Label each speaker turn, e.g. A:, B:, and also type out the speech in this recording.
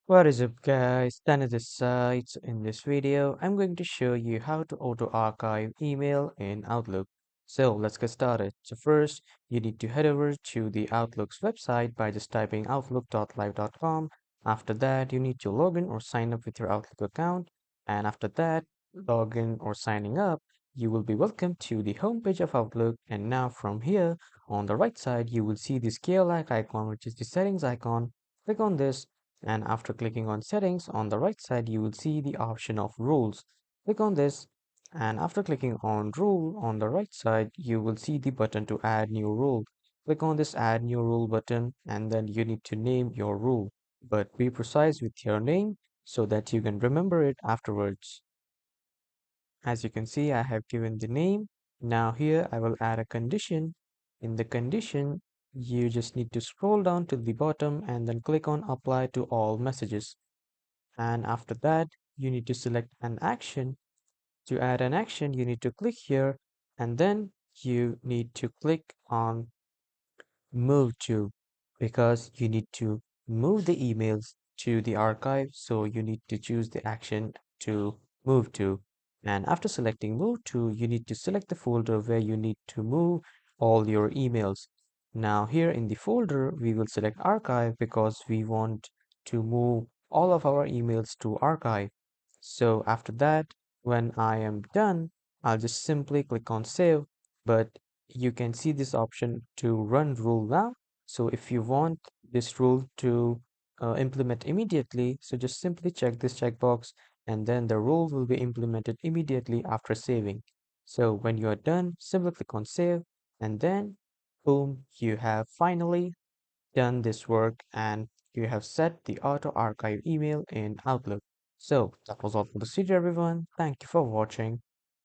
A: What is up guys, Danny this side. So in this video, I'm going to show you how to auto-archive email in Outlook. So let's get started. So first, you need to head over to the Outlook's website by just typing outlook.live.com. After that, you need to log in or sign up with your Outlook account. And after that, log in or signing up, you will be welcome to the homepage of Outlook. And now from here, on the right side, you will see the scale icon, which is the settings icon. Click on this, and after clicking on settings on the right side you will see the option of rules. Click on this, and after clicking on rule on the right side you will see the button to add new rule. Click on this add new rule button, and then you need to name your rule, but be precise with your name so that you can remember it afterwards. As you can see, I have given the name. Now here I will add a condition. In the condition, you just need to scroll down to the bottom and then click on apply to all messages. And after that, you need to select an action. To add an action, you need to click here, and then you need to click on move to, because you need to move the emails to the archive, so you need to choose the action to move to. And after selecting move to, you need to select the folder where you need to move all your emails. Now here in the folder we will select archive because we want to move all of our emails to archive. So after that, when I am done, I'll just simply click on save. But you can see this option to run rule now. So if you want this rule to implement immediately, so just simply check this checkbox, and then the rule will be implemented immediately after saving. So when you are done, simply click on save, and then boom, you have finally done this work and you have set the auto archive email in Outlook. So that was all for the video, everyone. Thank you for watching.